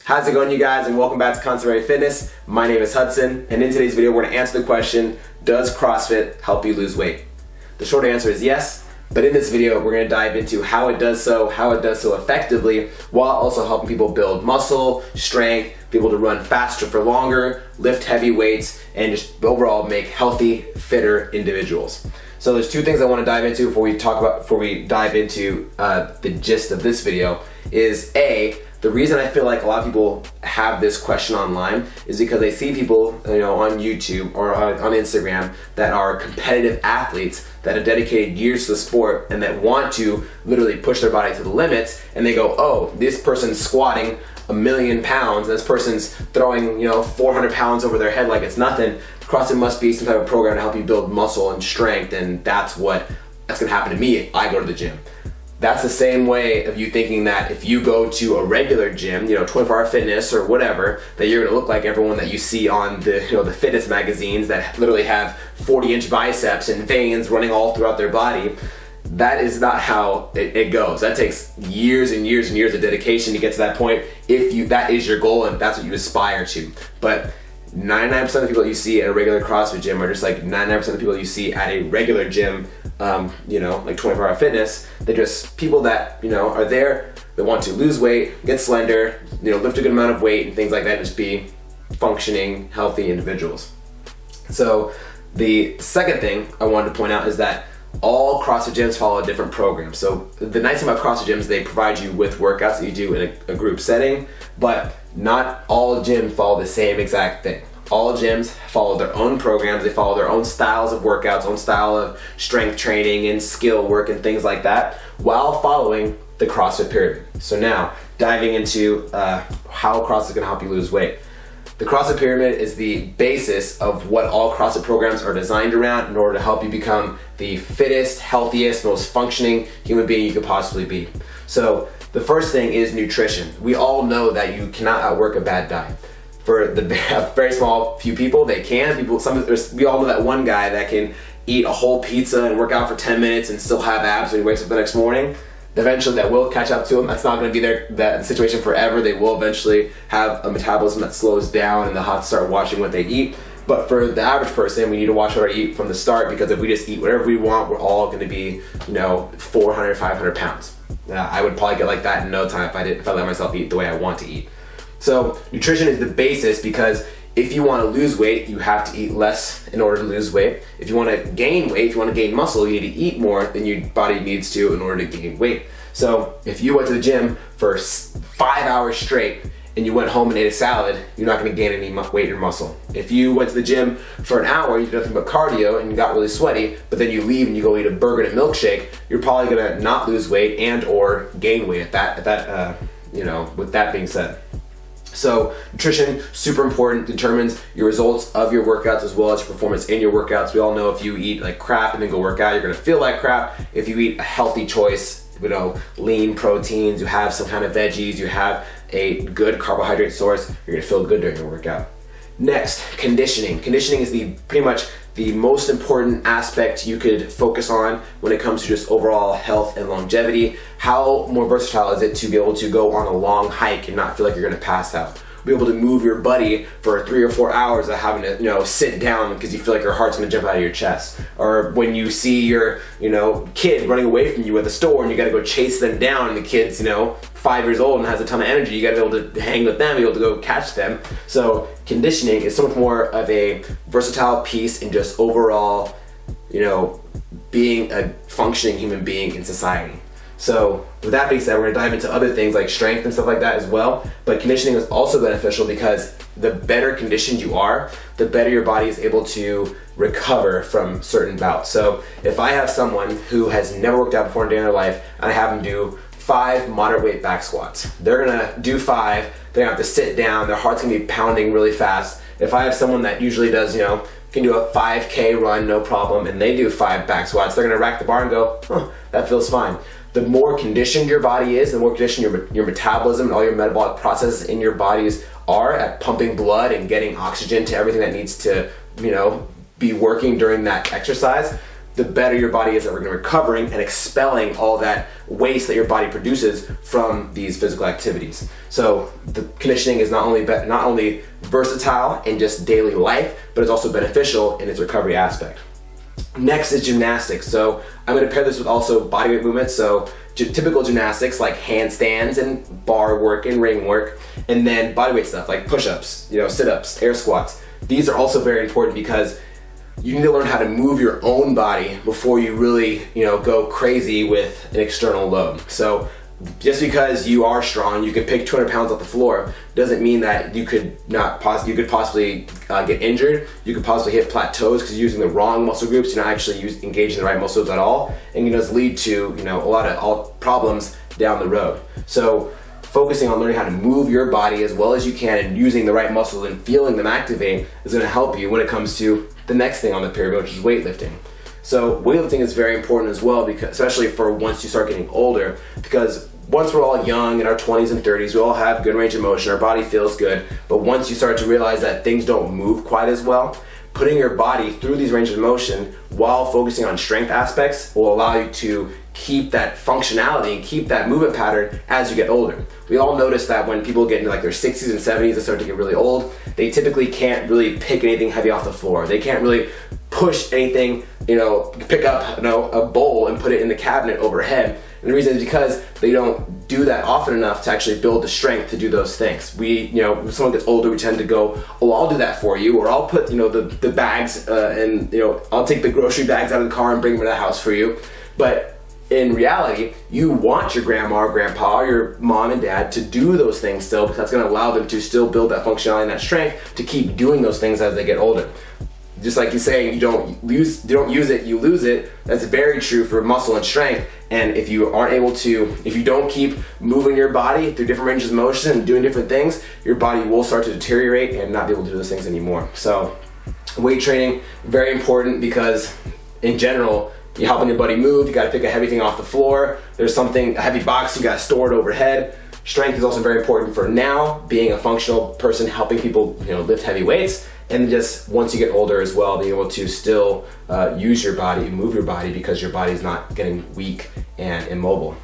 How's it going, you guys, and welcome back to Conservatory Fitness. My name is Hudson, and in today's video we're going to answer the question, does CrossFit help you lose weight? The short answer is yes, but in this video we're going to dive into how it does so effectively, while also helping people build muscle, strength, be able to run faster for longer, lift heavy weights, and just overall make healthy, fitter individuals. So there's two things I want to dive into before we dive into the gist of this video. Is A, the reason I feel like a lot of people have this question online is because they see people, on YouTube or on Instagram that are competitive athletes that have dedicated years to the sport and that want to literally push their body to the limits, and they go, oh, this person's squatting 1,000,000 pounds, and this person's throwing 400 pounds over their head like it's nothing. CrossFit must be some type of program to help you build muscle and strength, and that's gonna happen to me if I go to the gym. That's the same way of you thinking that if you go to a regular gym, 24-hour fitness or whatever, that you're gonna look like everyone that you see on the fitness magazines that literally have 40-inch biceps and veins running all throughout their body. That is not how it goes. That takes years and years and years of dedication to get to that point, if that is your goal and that's what you aspire to. But 99% of the people that you see at a regular CrossFit gym are just like 99% of the people you see at a regular gym, like 24-hour fitness. They're just people that, are there, they want to lose weight, get slender, lift a good amount of weight and things like that, just be functioning, healthy individuals. So the second thing I wanted to point out is that all CrossFit gyms follow a different program. So the nice thing about CrossFit gyms, they provide you with workouts that you do in a group setting, but not all gyms follow the same exact thing. All gyms follow their own programs, they follow their own styles of workouts, own style of strength training and skill work and things like that, while following the CrossFit pyramid. So now, diving into how CrossFit is going to help you lose weight. The CrossFit pyramid is the basis of what all CrossFit programs are designed around in order to help you become the fittest, healthiest, most functioning human being you could possibly be. So the first thing is nutrition. We all know that you cannot outwork a bad diet. For a very small few people, they can. We all know that one guy that can eat a whole pizza and work out for 10 minutes and still have abs when he wakes up the next morning. Eventually that will catch up to them. That's not going to be that situation forever. They will eventually have a metabolism that slows down and they'll have to start watching what they eat. But for the average person, we need to watch what we eat from the start, because if we just eat whatever we want, we're all going to be 400, 500 pounds. I would probably get like that in no time if I let myself eat the way I want to eat. So nutrition is the basis, because if you want to lose weight, you have to eat less in order to lose weight. If you want to gain weight, if you want to gain muscle, you need to eat more than your body needs to in order to gain weight. So if you went to the gym for 5 hours straight and you went home and ate a salad, you're not going to gain any weight or muscle. If you went to the gym for an hour, you did nothing but cardio and you got really sweaty, but then you leave and you go eat a burger and a milkshake, you're probably going to not lose weight and or gain weight with that being said. So nutrition, super important, determines your results of your workouts as well as your performance in your workouts. We all know if you eat like crap and then go work out, you're gonna feel like crap. If you eat a healthy choice, lean proteins, you have some kind of veggies, you have a good carbohydrate source, you're gonna feel good during your workout. Next, conditioning. Conditioning is pretty much the most important aspect you could focus on when it comes to just overall health and longevity. How more versatile is it to be able to go on a long hike and not feel like you're gonna pass out? Be able to move your buddy for 3 or 4 hours of having to sit down because you feel like your heart's gonna jump out of your chest. Or when you see your kid running away from you at the store and you gotta go chase them down, and the kid's 5 years old and has a ton of energy, you gotta be able to hang with them, be able to go catch them. So conditioning is so much more of a versatile piece in just overall being a functioning human being in society. So with that being said, we're going to dive into other things like strength and stuff like that as well. But conditioning is also beneficial because the better conditioned you are, the better your body is able to recover from certain bouts. So if I have someone who has never worked out before in their life and I have them do 5 moderate weight back squats, they're going to do 5, they're going to have to sit down, their heart's going to be pounding really fast. If I have someone that usually does, can do a 5K run, no problem, and they do 5 back squats, they're going to rack the bar and go, that feels fine. The more conditioned your body is, the more conditioned your metabolism and all your metabolic processes in your bodies are at pumping blood and getting oxygen to everything that needs to, be working during that exercise, the better your body is at recovering and expelling all that waste that your body produces from these physical activities. So the conditioning is not only versatile in just daily life, but it's also beneficial in its recovery aspect. Next is gymnastics. So I'm going to pair this with also bodyweight movements. So typical gymnastics like handstands and bar work and ring work, and then bodyweight stuff like push-ups, sit-ups, air squats. These are also very important because you need to learn how to move your own body before you really, go crazy with an external load. So just because you are strong, you could pick 200 pounds off the floor, doesn't mean that you could possibly get injured. You could possibly hit plateaus because you're using the wrong muscle groups. You're not actually engaging the right muscles at all, and just lead to a lot of problems down the road. So focusing on learning how to move your body as well as you can and using the right muscles and feeling them activate is going to help you when it comes to the next thing on the pyramid, which is weightlifting. So weightlifting is very important as well, because especially for once you start getting older, because once we're all young in our 20s and 30s, we all have good range of motion, our body feels good, but once you start to realize that things don't move quite as well, putting your body through these ranges of motion while focusing on strength aspects will allow you to keep that functionality and keep that movement pattern as you get older. We all notice that when people get into like their 60s and 70s and start to get really old, they typically can't really pick anything heavy off the floor. They can't really push anything, pick up a bowl and put it in the cabinet overhead. And the reason is because they don't do that often enough to actually build the strength to do those things. When someone gets older, we tend to go, oh, I'll do that for you, or I'll put, the bags and, I'll take the grocery bags out of the car and bring them to the house for you. But in reality, you want your grandma or grandpa or your mom and dad to do those things still, because that's going to allow them to still build that functionality and that strength to keep doing those things as they get older. Just like you're saying, you don't use it, you lose it. That's very true for muscle and strength. And if you don't keep moving your body through different ranges of motion and doing different things, your body will start to deteriorate and not be able to do those things anymore. So weight training, very important, because in general, you're helping your body move. You got to pick a heavy thing off the floor. There's a heavy box you got stored overhead. Strength is also very important for now, being a functional person, helping people lift heavy weights. And just once you get older as well, being able to still use your body, move your body, because your body's not getting weak and immobile.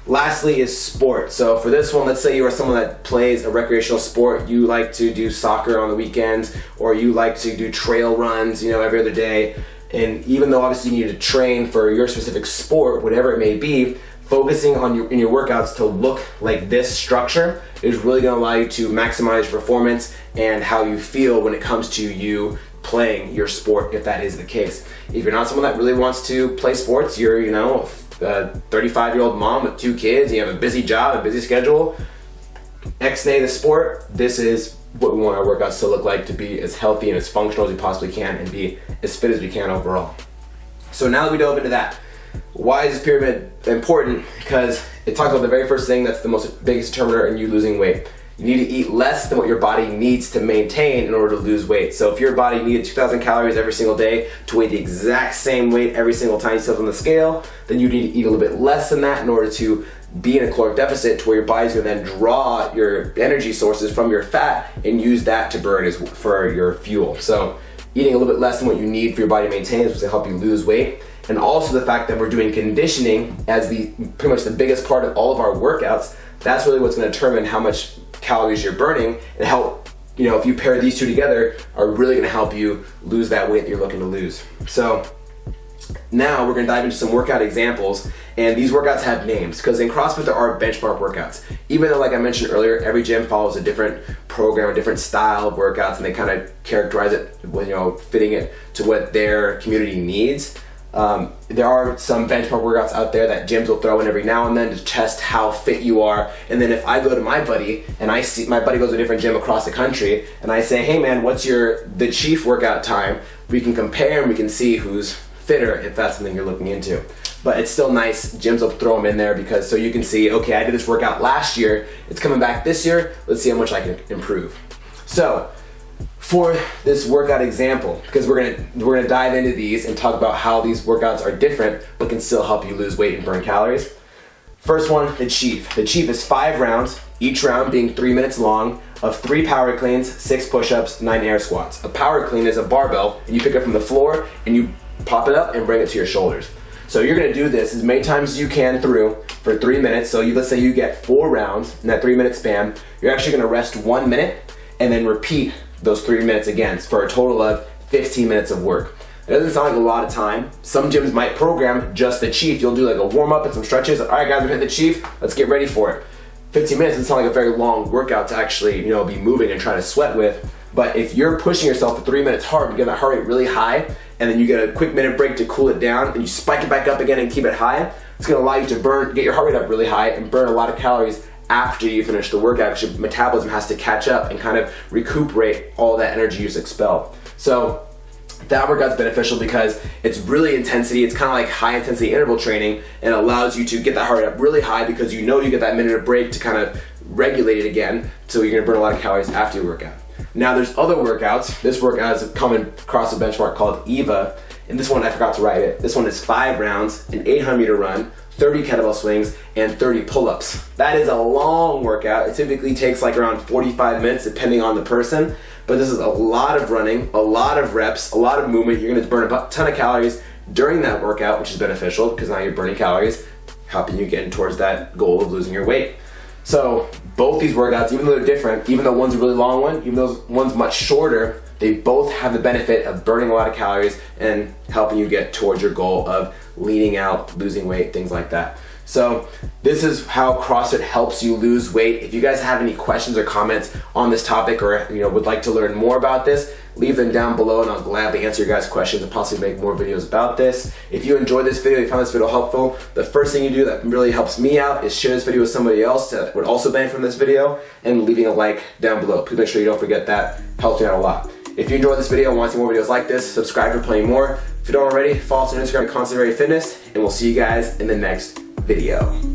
Lastly is sport. So for this one, let's say you are someone that plays a recreational sport. You like to do soccer on the weekends, or you like to do trail runs, every other day. And even though obviously you need to train for your specific sport, whatever it may be, focusing on in your workouts to look like this structure is really going to allow you to maximize your performance and how you feel when it comes to you playing your sport, if that is the case. If you're not someone that really wants to play sports, you're a 35-year-old mom with 2 kids, you have a busy job, a busy schedule, ex-nay the sport, this is what we want our workouts to look like, to be as healthy and as functional as we possibly can and be as fit as we can overall. So now that we dove into that, why is this pyramid important? Because it talks about the very first thing that's the biggest determiner in you losing weight. You need to eat less than what your body needs to maintain in order to lose weight. So if your body needed 2,000 calories every single day to weigh the exact same weight every single time you step on the scale, then you need to eat a little bit less than that in order to be in a caloric deficit, to where your body's going to then draw your energy sources from your fat and use that to burn for your fuel. So eating a little bit less than what you need for your body to maintain is to help you lose weight. And also the fact that we're doing conditioning as pretty much the biggest part of all of our workouts, that's really what's going to determine how much calories you're burning, and help, if you pair these two together, are really going to help you lose that weight that you're looking to lose. So now we're going to dive into some workout examples, and these workouts have names because in CrossFit there are benchmark workouts. Even though, like I mentioned earlier, every gym follows a different program, a different style of workouts, and they kind of characterize it with fitting it to what their community needs. There are some benchmark workouts out there that gyms will throw in every now and then to test how fit you are. And then if I go to my buddy and I see my buddy goes to a different gym across the country and I say, hey man, what's the chief workout time? We can compare and we can see who's fitter, if that's something you're looking into. But it's still nice, gyms will throw them in there because so you can see, okay, I did this workout last year, it's coming back this year, let's see how much I can improve. So for this workout example, because we're gonna dive into these and talk about how these workouts are different but can still help you lose weight and burn calories. First one, the Chief. The Chief is 5 rounds, each round being 3 minutes long, of 3 power cleans, 6 push-ups, 9 air squats. A power clean is a barbell, and you pick it from the floor and you pop it up and bring it to your shoulders. So you're gonna do this as many times as you can through for 3 minutes. So let's say you get 4 rounds in that 3 minute span. You're actually gonna rest 1 minute and then repeat those 3 minutes again for a total of 15 minutes of work. It doesn't sound like a lot of time. Some gyms might program just the chief. You'll do like a warm up and some stretches. All right guys, we're hitting the chief, let's get ready for it. 15 minutes doesn't sound like a very long workout to actually, be moving and trying to sweat with. But if you're pushing yourself for 3 minutes hard, you get that heart rate really high, and then you get a quick minute break to cool it down, and you spike it back up again and keep it high, it's gonna allow you to get your heart rate up really high and burn a lot of calories after you finish the workout, because your metabolism has to catch up and kind of recuperate all that energy you just expelled. So that workout's beneficial because it's really intensity. It's kind of like high intensity interval training, and it allows you to get that heart rate up really high because you know you get that minute of break to kind of regulate it again, so you're gonna burn a lot of calories after your workout. Now there's other workouts. This workout is a common CrossFit benchmark called EVA, and this one I forgot to write it. This one is 5 rounds, an 800-meter run, 30 kettlebell swings, and 30 pull-ups. That is a long workout. It typically takes like around 45 minutes depending on the person, but this is a lot of running, a lot of reps, a lot of movement. You're gonna burn a ton of calories during that workout, which is beneficial because now you're burning calories, helping you get towards that goal of losing your weight. So both these workouts, even though they're different, even though one's a really long one, even though one's much shorter, they both have the benefit of burning a lot of calories and helping you get towards your goal of leaning out, losing weight, things like that. So this is how CrossFit helps you lose weight. If you guys have any questions or comments on this topic, or would like to learn more about this, leave them down below and I'll gladly answer your guys' questions and possibly make more videos about this. If you enjoyed this video, you found this video helpful, the first thing you do that really helps me out is share this video with somebody else that would also benefit from this video, and leaving a like down below. Please make sure you don't forget that. Helps me out a lot. If you enjoyed this video and want to see more videos like this, subscribe for plenty more. If you don't already, follow us on Instagram at CrossFit Fitness, and we'll see you guys in the next video.